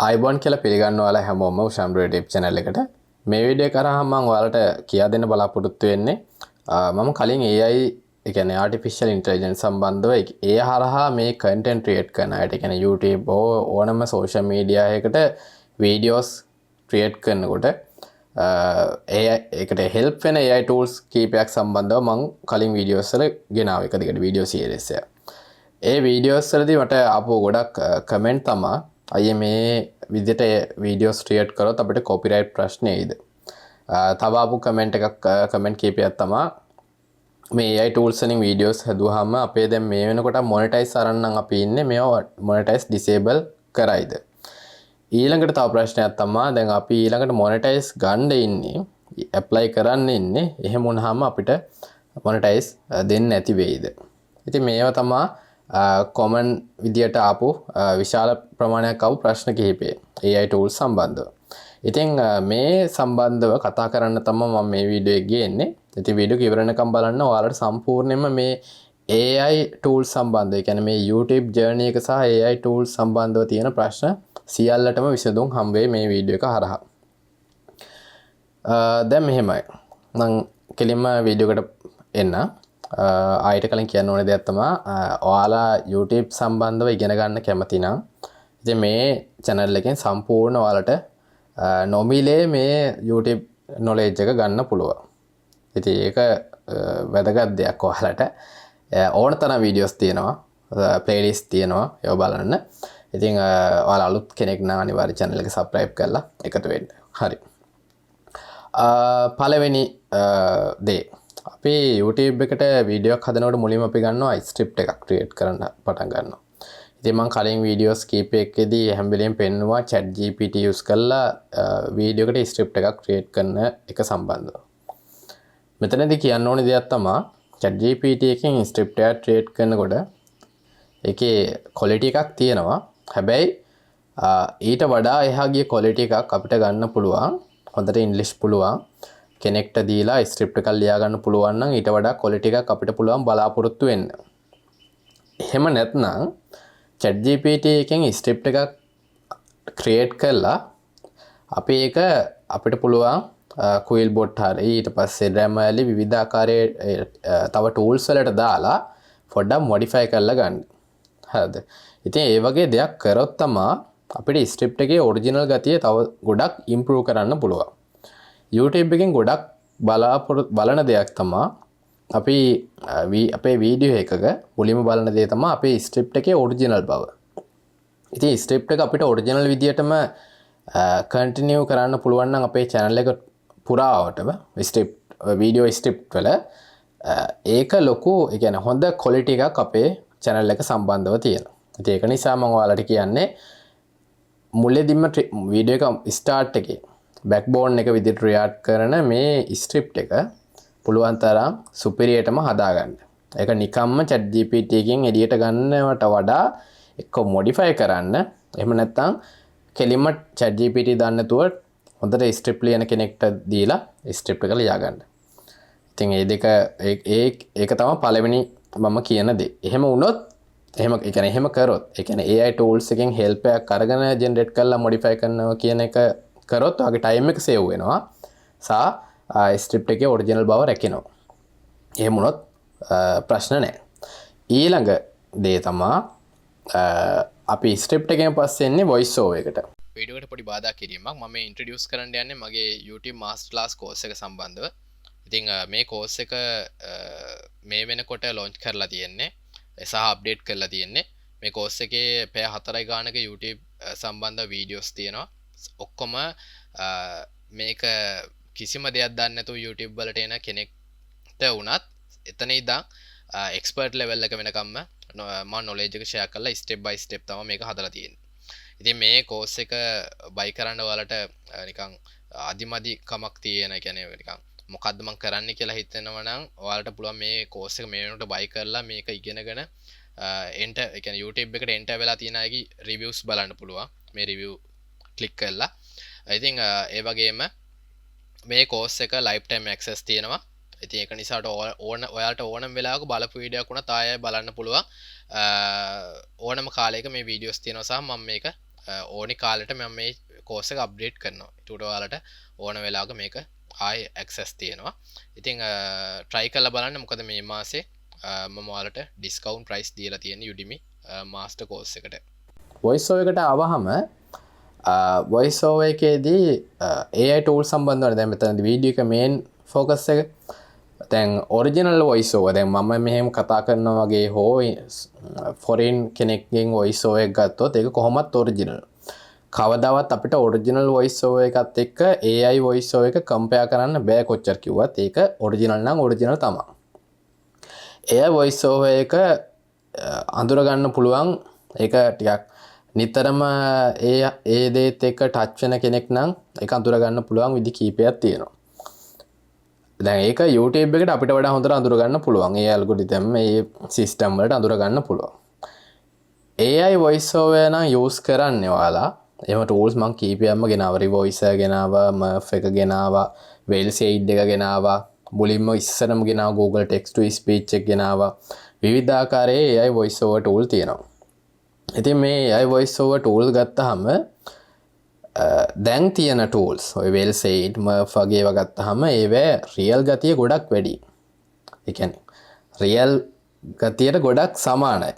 අයිබෝන් කියලා පිළිගන්න ඔයාලා හැමෝම උෂාම්බ්‍රෝ YouTube channel එකට මේ වීඩියෝ කරා මම ඔයාලට කියා දෙන්න බලාපොරොත්තු වෙන්නේ මම කලින් AI ඒ කියන්නේ artificial intelligence සම්බන්ධව ඒ හරහා මේ content create කරන අයට ඒ කියන්නේ YouTube ඕනම social media එකකට videos create කරනකොට AI එකට help වෙන AI tools කීපයක් සම්බන්ධව මම කලින් videos වල ගෙනාව එක දිගට video series එක. ඒ videos වලදී මට ආපු ගොඩක් comment තමයි අයියේ මේ විදිහට වීඩියෝස් ක්‍රියේට් කරොත් අපිට කොපිරයිට් ප්‍රශ්න එයිද? තව ආපු කමෙන්ට් එකක් කමෙන්ට් කීපයක් තමයි මේ AI tools වලින් වීඩියෝස් හදුවාම අපේ දැන් මේ වෙනකොට මොනිටයිස් අරන් නම් අපි ඉන්නේ මේවා මොනිටයිස් ඩිසේබල් කරයිද? ඊළඟට තව ප්‍රශ්නයක් තමයි දැන් අපි ඊළඟට මොනිටයිස් ගන්න ඉන්නේ ඇප්ලයි කරන්න ඉන්නේ එහෙම වුණාම අපිට මොනිටයිස් දෙන්නේ නැති වෙයිද? ඉතින් මේවා තමයි කොමන් විදියට ආපු විශාල ප්‍රමාණයක් ආපු ප්‍රශ්න කිහිපය AI tools සම්බන්ධව. ඉතින් මේ සම්බන්ධව කතා කරන්න තමයි මම මේ වීඩියෝ එක ගේන්නේ. ඉතින් වීඩියෝ එක ඉවර වෙනකම් බලන්න ඔයාලට සම්පූර්ණයෙන්ම මේ AI tools සම්බන්ධව, ඒ කියන්නේ මේ YouTube journey එක සහ AI tools සම්බන්ධව තියෙන ප්‍රශ්න සියල්ලටම විසඳුම් හම්බ වෙයි මේ වීඩියෝ එක හරහා. දැන් මෙහෙමයි. මම කෙලින්ම වීඩියෝ එකට එන්න. ආයෙත් කලින් කියන්න ඕනේ දෙයක් තමයි ඔයාලා YouTube සම්බන්ධව ඉගෙන ගන්න කැමති නම් ඉතින් මේ channel එකෙන් සම්පූර්ණ ඔයාලට නොමිලේ මේ YouTube knowledge එක ගන්න පුළුවන්. ඉතින් ඒක වැදගත් දෙයක් ඔයාලට. ඕන තරම් videos තියෙනවා, playlist තියෙනවා ඒව බලන්න. ඉතින් ඔයාලා අලුත් කෙනෙක් නම් අනිවාර්යයෙන් channel එක subscribe කරලා එකතු වෙන්න. හරි. පළවෙනි දේ අපි YouTube එකට වීඩියෝ එකක් හදනකොට මුලින්ම අපි ගන්නවා ස්ක්‍රිප්ට් එකක් ක්‍රියේට් කරන්න පටන් ගන්නවා. ඉතින් මම කලින් වීඩියෝස් කීපයකදී හැම වෙලෙම පෙන්නුවා ChatGPT use කරලා වීඩියෝ එකට ස්ක්‍රිප්ට් එකක් ක්‍රියේට් කරන එක සම්බන්ධව. මෙතනදී කියන්න ඕනේ දෙයක් තමයි ChatGPT එකෙන් ස්ක්‍රිප්ට් එකක් ක්‍රියේට් කරනකොට ඒකේ quality එකක් තියෙනවා. හැබැයි ඊට වඩා එහා ගිය quality එකක් අපිට ගන්න පුළුවන්. හොඳට ඉංග්‍රීසි පුළුවන්. කෙනෙක්ට දීලා ස්ක්‍රිප්ට් එකක් ලියා ගන්න පුළුවන් නම් ඊට වඩා quality එකක් අපිට පුළුවන් බලාපොරොත්තු වෙන්න. එහෙම නැත්නම් ChatGPT එකෙන් ස්ක්‍රිප්ට් එකක් ක්‍රියේට් කරලා අපි ඒක අපිට පුළුවන් quill bot හරි ඊට පස්සේ Grammarly විවිධ ආකාරයේ තව tools වලට දාලා පොඩ්ඩක් modify කරලා ගන්න. හරිද? ඉතින් ඒ වගේ දෙයක් කරොත් තමයි අපිට ස්ක්‍රිප්ට් එකේ ඔරිජිනල් ගතිය තව ගොඩක් improve කරන්න පුළුවන්. YouTube එකෙන් ගොඩක් බලන දෙයක් තමයි අපි අපේ වීඩියෝ එකක මුලින්ම බලන දේ තමයි අපේ ස්ක්‍රිප්ට් එකේ ඔරිජිනල් බව. ඉතින් ස්ක්‍රිප්ට් එක අපිට ඔරිජිනල් විදියටම කන්ටිනියු කරන්න පුළුවන් නම් අපේ channel එක පුරාවටම වීඩියෝ ස්ක්‍රිප්ට් වල ඒක ලොකු, ඒ කියන්නේ හොඳ quality එකක් අපේ channel එක සම්බන්ධව තියෙනවා. ඉතින් ඒක නිසා මම ඔයාලට කියන්නේ මුලදීම වීඩියෝ එක ස්ටාර්ට් එකේ backbone එක විදිහට react කරන මේ ස්ක්‍රිප්ට් එක පුළුවන් තරම් superiorටම හදාගන්න. ඒක නිකම්ම ChatGPT එකෙන් එළියට ගන්නවට වඩා එක්ක modify කරන්න. එහෙම නැත්නම් කෙලින්ම ChatGPT දාන්න නැතුව හොඳට ස්ක්‍රිප්ට් ලියන කෙනෙක්ට දීලා ස්ක්‍රිප්ට් එක ලියා ගන්න. ඉතින් මේ දෙක ඒක තමයි පළවෙනි මම කියන දේ. එහෙම වුණොත් ඒ කියන්නේ එහෙම කරොත් ඒ කියන්නේ AI tools එකෙන් help එකක් අරගෙන generate කරලා modify කරනවා කියන එක කරොත් ඔයාගේ time එක save වෙනවා. සහ ස්ක්‍රිප්ට් එකේ ඔරිජිනල් බව රැකෙනවා. එහෙම වුණොත් ප්‍රශ්න නැහැ. ඊළඟ දේ තමයි අපි ස්ක්‍රිප්ට් එකෙන් පස්සේ එන්නේ voice over එකට. වීඩියෝ එකට පොඩි බාධා කිරීමක් මම introduce කරන්න යන්නේ මගේ YouTube master class course එක සම්බන්ධව. ඉතින් මේ course එක මේ වෙනකොට launch කරලා තියෙන්නේ. සහ අප්ඩේට් කරලා තියෙන්නේ. මේ course එකේ පැය 4යි ගානක YouTube සම්බන්ධ වීඩියෝස් තියෙනවා. ඔක්කොම මේක කිසිම දෙයක් දන්නේ නැතුව YouTube වලට එන කෙනෙක්ට වුණත් එතන ඉඳන් expert level එක වෙනකම්ම මම knowledge එක share කරලා step by step තමයි මේක හදලා තියෙන්නේ. ඉතින් මේ course එක buy කරන්න ඔයාලට නිකන් අදිමදි කමක් තියෙන. ඒ කියන්නේ නිකන් මොකද්ද මම කරන්න කියලා හිතනවා නම් ඔයාලට පුළුවන් මේ course එක මේ වෙනකොට buy කරලා මේක ඉගෙනගෙන enter ඒ කියන්නේ YouTube එකට enter වෙලා තියෙන අයගේ reviews බලන්න පුළුවන්. මේ review click කරලා. ඉතින් ඒ වගේම මේ course එක lifetime access තියෙනවා. ඉතින් ඒක නිසා ඔයාලට ඕනම වෙලාවක බලපු වීඩියෝ එකක් උනත් ආයෙ බලන්න පුළුවන්. ඕනම කාලයක මේ වීඩියෝස් තියෙනවා සහ මම මේක ඕනි කාලෙට මම මේ කෝස් එක අප්ඩේට් කරනවා. ඒකට ඔයාලට ඕන වෙලාවක මේක ආයි ඇක්සස් තියෙනවා. ඉතින් try කරලා බලන්න මොකද මේ මාසේ මම ඔයාලට ඩිස්කවුන්ට් ප්‍රයිස් දීලා තියෙන්නේ Udemy මාස්ටර් කෝස් එකට. voice over එකට ආවහම voice over එකේදී AI tools සම්බන්ධව දැන් මෙතනදී වීඩියෝ එක මේන් ෆෝකස් එක දැන් ඔරිජිනල් voice over දැන් මම මෙහෙම කතා කරනවා වගේ හෝ ෆොරින් කෙනෙක්ගෙන් voice over එක ගත්තොත් ඒක කොහොමත් ඔරිජිනල්. කවදාවත් අපිට ඔරිජිනල් voice over එකත් එක්ක AI voice over එක කම්පෙයාර් කරන්න බෑ කොච්චර කිව්වත් ඒක ඔරිජිනල් නම් ඔරිජිනල් තමයි. AI voice over එක අඳුර ගන්න පුළුවන් ඒක ටිකක් නිතරම ඒ දේත් එක්ක ටච් වෙන කෙනෙක් නම් ඒක අඳුර ගන්න පුළුවන් විදි කීපයක් තියෙනවා. දැන් ඒක YouTube එකට අපිට වඩා හොඳට අඳුර ගන්න පුළුවන්. ඒ ඇල්ගොරිතම් මේ සිස්ටම් වලට අඳුර ගන්න පුළුවන්. AI voice over නම් use කරන්නේ ඔයාලා එහෙම tools මම කීපයක්ම ගෙනාවා. Revoicer ගෙනාවා, Murph එක ගෙනාවා, Wellsaid එක ගෙනාවා. මුලින්ම ඉස්සරම ගෙනාවා Google text to speech එක ගෙනාවා. විවිධාකාරයේ AI voice over tool තියෙනවා. ඉතින් මේ AI voice over tool ගත්තාම දැන් තියෙන tools ඔය Wellsaid, Murph වගේ ඒවා ගත්තාම ඒවේ real ගතිය ගොඩක් වැඩි. ඒ කියන්නේ real ගතියට ගොඩක් සමානයි.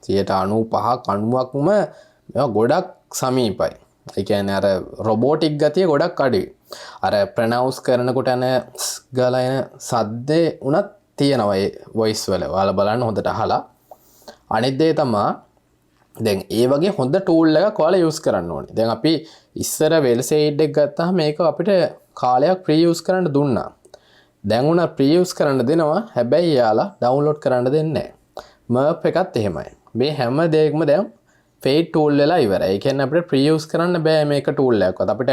95ක් 90ක්ම මේවා ගොඩක් සමීපයි. ඒ කියන්නේ අර robotic ගතිය ගොඩක් අඩුයි. අර ප්‍රනවුන්ස් කරනකොට යන ගාලා එන සද්දේ උනත් තියෙනවා ඒ voice වල. ඔයාලා බලන්න හොඳට අහලා. අනිත් දේ තමයි දැන් ඒ වගේ හොඳ tool එකක් ඔයාලා use කරන්න ඕනේ. දැන් අපි ඉස්සර Wellsaid එක ගත්තාම මේක අපිට කාලයක් free use කරන්න දුන්නා. දැන් උනා free use කරන්න දෙනවා. හැබැයි යාලා download කරන්න දෙන්නේ නැහැ. Murph එකත් එහෙමයි. මේ හැම දෙයක්ම දැන් paid tool වෙලා ඉවරයි. ඒ කියන්නේ අපිට free use කරන්න බෑ මේක tool එකක්වත්. අපිට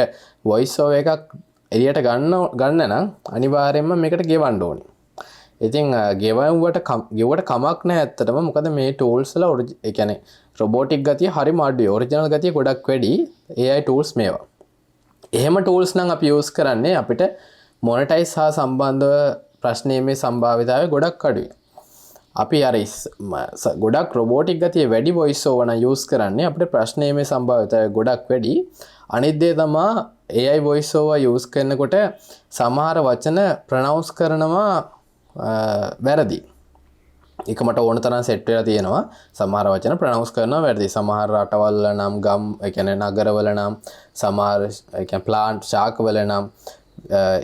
voice over එකක් එළියට ගන්න නම් අනිවාර්යයෙන්ම මේකට ගෙවන්න ඕනේ. ඉතින් ගෙවුවට කමක් නැහැ ඇත්තටම. මොකද මේ tools වල ඒ කියන්නේ robotic ගතිය හරිම අඩුයි. original ගතිය ගොඩක් වැඩි AI tools මේවා. එහෙම tools නම් අපි use කරන්නේ අපිට monetize හා සම්බන්ධව ප්‍රශ්නීමේ සම්භාවිතාවය ගොඩක් අඩුයි. අපි අර ගොඩක් robotic ගතිය වැඩි voice over නම් use කරන්නේ අපිට ප්‍රශ්නීමේ සම්භාවිතාවය ගොඩක් වැඩි. අනිත් දේ තමයි AI voice over use කරනකොට සමහර වචන pronounce කරනවා වැරදි. ඒක මට ඕන තරම් සෙට් වෙලා තියෙනවා. සමහර වචන ප්‍රොනවුන්ස් කරනවා වැරදි. සමහර රටවල් වල නම් ගම් ඒ කියන්නේ නගරවල නම් සමහර ඒ කියන්නේ ප්ලාන්ට් ශාකවල නම්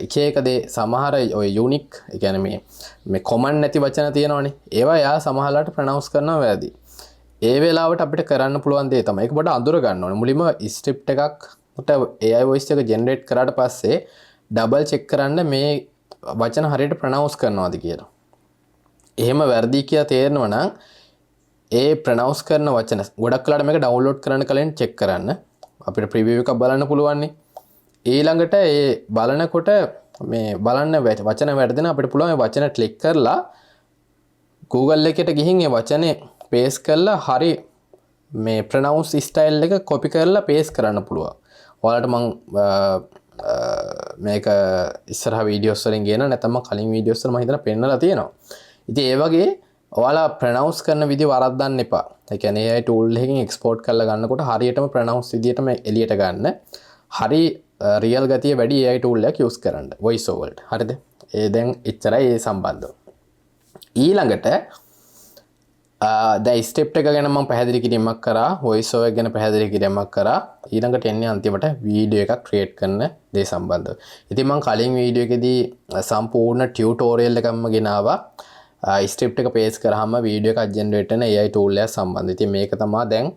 එක එක දේ සමහර ඔය යුනික් ඒ කියන්නේ මේ කොමන් නැති වචන තියෙනවනේ. ඒවා යා සමහරලාට ප්‍රොනවුන්ස් කරනවා වැරදි. ඒ වෙලාවට අපිට කරන්න පුළුවන් දේ තමයි ඒක පොඩ අඳුර ගන්න ඕනේ. මුලින්ම ස්ක්‍රිප්ට් එකක් උට AI voice එක ජෙනරේට් කරාට පස්සේ ඩබල් චෙක් කරන්න මේ වචන හරියට ප්‍රොනවුන්ස් කරනවාද කියලා. එහෙම වැරදි කියලා තේරෙනවා නම් ඒ ප්‍රොනවුන්ස් කරන වචන ගොඩක් වෙලාට මේක ඩවුන්ලෝඩ් කරන්න කලින් චෙක් කරන්න. අපිට ප්‍රිවිව් එකක් බලන්න පුළුවන් නේ. ඊළඟට ඒ බලනකොට මේ බලන්න වචන වැරදෙන අපිට පුළුවන් මේ වචන ක්ලික් කරලා Google එකට ගිහින් ඒ වචනේ පේස්ට් කරලා හරි මේ ප්‍රොනවුන්ස් ස්ටයිල් එක කොපි කරලා පේස්ට් කරන්න පුළුවන්. ඔයාලට මම මේක ඉස්සරහ වීඩියෝස් වලින් ගේන නැත්නම් කලින් වීඩියෝස් වල මම හිතලා පෙන්නලා තියෙනවා. ඉතින් ඒ වගේ ඔයාලා ප්‍රොනවුන්ස් කරන විදිහ වරද්දන්න එපා. ඒ කියන්නේ AI tool එකකින් එක්ස්පෝර්ට් කරලා ගන්නකොට හරියටම ප්‍රොනවුන්ස් විදිහටම එළියට ගන්න. හරි රියල් ගතිය වැඩි AI tool එකක් use කරන්න voice over වලට. හරිද? ඒ දැන් එච්චරයි ඒ සම්බන්ධව. ඊළඟට දැන් ස්ටෙප් එක ගැන මම පැහැදිලි කිරීමක් කරා. voice over ගැන පැහැදිලි කිරීමක් කරා. ඊළඟට එන්නේ අන්තිමට වීඩියෝ එකක් ක්‍රියේට් කරන දේ සම්බන්ධව. ඉතින් මම කලින් වීඩියෝ එකේදී සම්පූර්ණ ටියුටෝරියල් එකක්ම ගෙනාවා. ස්ක්‍රිප්ට් එක පේස් කරාම වීඩියෝ එකක් ජෙනරේට් කරන AI tool එක සම්බන්ධව. ඉතින් මේක තමයි දැන්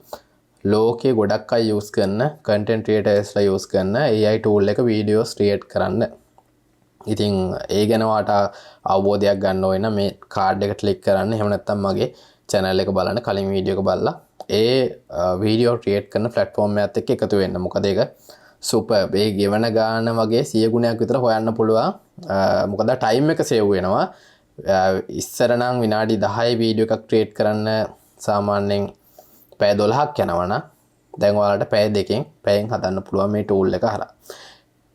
ලෝකයේ ගොඩක් අය use කරන content creatorsලා use කරන AI tool එක වීඩියෝස් ක්‍රියේට් කරන්න. ඉතින් ඒ ගැන වාට අවබෝධයක් ගන්න ඕන නම් මේ කාඩ් එක ක්ලික් කරන්න. එහෙම නැත්නම් මගේ channel එක බලන්න කලින් වීඩියෝ එක බලලා ඒ වීඩියෝ ක්‍රියේට් කරන platform එකත් එක්ක එකතු වෙන්න. මොකද ඒක සුපර්. ඒ ගෙවන ගාන වගේ 100 ගුණයක් විතර හොයන්න පුළුවන්. මොකද ටයිම් එක සේව් වෙනවා. ඉස්සර නම් විනාඩි 10 වීඩියෝ එකක් ක්‍රියේට් කරන්න සාමාන්‍යයෙන් පැය 12ක් යනවා නම් දැන් ඔයාලට පැය දෙකෙන් පැයෙන් හදන්න පුළුවන් මේ tool එක හරහා.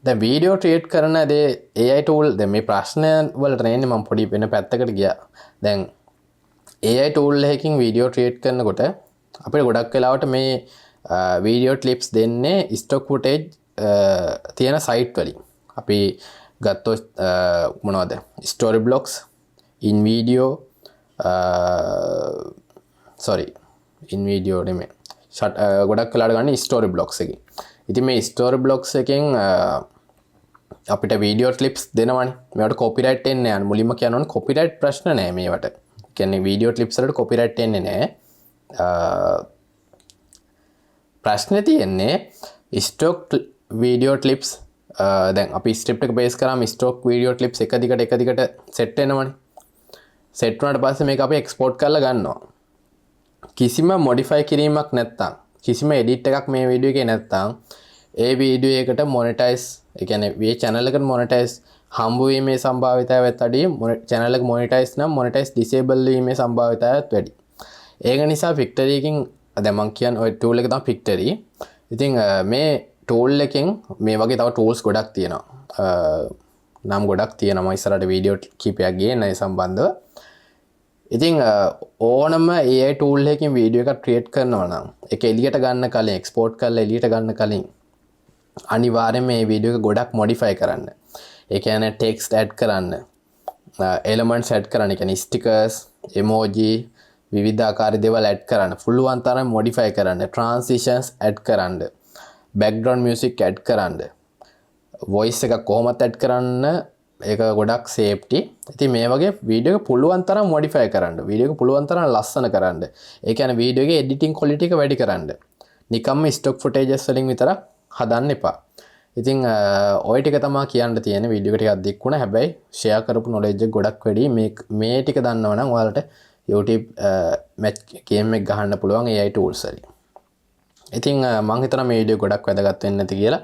දැන් වීඩියෝ ක්‍රියේට් කරන දේ AI tool දැන් මේ ප්‍රශ්න වලට නෙන්නේ මම පොඩි වෙන පැත්තකට ගියා. දැන් AI tool එකකින් වීඩියෝ ක්‍රියේට් කරනකොට අපිට ගොඩක් වෙලාවට මේ වීඩියෝ ක්ලිප්ස් දෙන්නේ ස්ටොක් ෆුටේජ් තියෙන සයිට් වලින්. අපි ගත්තොත් මොනවද ස්ටෝරි බ්ලොග්ස් ඉන් වීඩියෝ ඉන් වීඩියෝ නෙමෙයි ගොඩක් කලාට ගන්න ස්ටෝරි බ්ලොග්ස් එකකින්. ඉතින් මේ ස්ටෝරි බ්ලොග්ස් එකෙන් අපිට වීඩියෝ ක්ලිප්ස් දෙනවනේ. මේවට කොපිරයිට් එන්නේ නැහැ. මුලින්ම කියනවනේ කොපිරයිට් ප්‍රශ්න නැහැ මේවට. කියන්නේ වීඩියෝ ක්ලිප්ස් වලට කොපිරයිට් එන්නේ නැහැ. ප්‍රශ්නේ තියෙන්නේ ස්ටොක් වීඩියෝ ක්ලිප්ස් දැන් අපි ස්ක්‍රිප්ට් එක බේස් කරාම ස්ටොක් වීඩියෝ ක්ලිප්ස් එක දිගට සෙට් වෙනවනේ. සෙට් වුණාට පස්සේ මේක අපි එක්ස්පෝර්ට් කරලා ගන්නවා. කිසිම මොඩිෆයි කිරීමක් නැත්තම් කිසිම එඩිට් එකක් මේ වීඩියෝ එකේ නැත්තම් ඒ වීඩියෝ එකට මොනෙටයිස් ඒ කියන්නේ මේ channel එකට මොනෙටයිස් හම්බ වීමේ සම්භාවිතයවත් වැඩි channel එක මොනෙටයිස් නම් මොනෙටයිස් ඩිසේබල් වීමේ සම්භාවිතයවත් වැඩි. ඒක නිසා Pictory එකකින් දැන් මම කියන්නේ ඔය tool එක තමයි Pictory. ඉතින් මේ tool එකෙන් මේ වගේ තව tools ගොඩක් තියෙනවා. නම් ගොඩක් තියෙනවා ඉස්සරහට වීඩියෝ කීපයක් ගේන ඒ සම්බන්ධව. ඉතින් ඕනම AI tool එකකින් වීඩියෝ එකක් ක්‍රියේට් කරනවා නම් ඒක එළියට ගන්න කලින් එක්ස්පෝර්ට් කරලා එළියට ගන්න කලින් අනිවාර්යයෙන් මේ වීඩියෝ එක ගොඩක් මොඩිෆයි කරන්න. ඒ කියන්නේ ටෙක්ස්ට් ඇඩ් කරන්න, එලිමන්ට්ස් ඇඩ් කරන්න, ඒ කියන්නේ ස්ටිකර්ස්, එමෝජි, විවිධ ආකාරයේ දේවල් ඇඩ් කරන්න. පුළුවන් තරම් මොඩිෆයි කරන්න, ට්‍රාන්සිෂන්ස් ඇඩ් කරන්න, බෑග්ග්‍රවුන්ඩ් මියුසික් ඇඩ් කරන්න, වොයිස් එක කොහොමද ඇඩ් කරන්න ඒක ගොඩක් සේෆ්ටි. ඉතින් මේ වගේ වීඩියෝ එක පුළුවන් තරම් මොඩිෆයි කරන්න. වීඩියෝ එක පුළුවන් තරම් ලස්සන කරන්න. ඒ කියන්නේ වීඩියෝ එකේ එඩිටිං ක්වොලිටි එක වැඩි කරන්න. නිකම්ම ස්ටොක් ෆුටේජස් වලින් විතරක් හදන්න එපා. ඉතින් ඔය ටික තමයි කියන්න තියෙන. වීඩියෝ එක ටිකක් දික් වුණා. හැබැයි ෂෙයා කරපු නොලෙජ් එක ගොඩක් වැඩි. මේ ටික දන්නවනම් ඔයාලට YouTube මැච් ගේම් එක ගහන්න පුළුවන් AI tools වලින්. ඉතින් මම හිතනවා මේ වීඩියෝ ගොඩක් වැදගත් වෙන්න ඇති කියලා.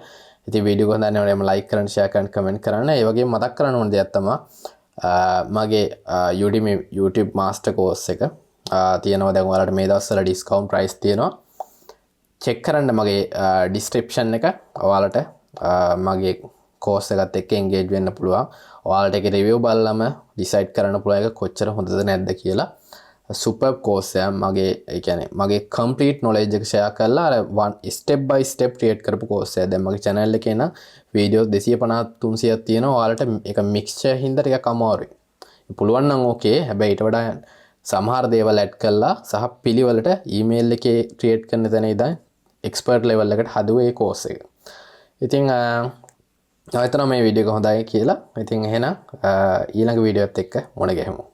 ඉතින් වීඩියෝ එක හොඳ නම් ලයික් කරන්න, ෂෙයා කරන්න, කමෙන්ට් කරන්න. ඒ වගේම මතක් කරන්න ඕන දෙයක් තමයි මගේ YouTube master course එක තියෙනවා. දැන් ඔයාලට මේ දවස්වල discount price තියෙනවා. චෙක් කරන්න මගේ description එක. ඔයාලට මගේ course එකත් එක්ක engage වෙන්න පුළුවන්. ඔයාලට ඒකේ review බලලම decide කරන්න පුළුවන් එක කොච්චර හොඳද නැද්ද කියලා. super course එක මගේ complete knowledge එක share කරලා අර one step by step create කරපු course එක. දැන් මගේ channel එකේ නම් videos 250 300ක් තියෙනවා. ඔයාලට ඒක mixture හින්දා ටිකක් අමාරුයි. පුළුවන් නම් okay. හැබැයි ඊට වඩා සමහර දේවල් add කරලා සහ පිළිවෙලට email එකේ create කරන තැන ඉඳන් expert level එකට හදුවේ ඒ course එක. ඉතින් ආයතන මේ වීඩියෝ එක හොඳයි කියලා. ඉතින් එහෙනම් ඊළඟ වීඩියෝත් එක්ක මුණ ගැහෙමු.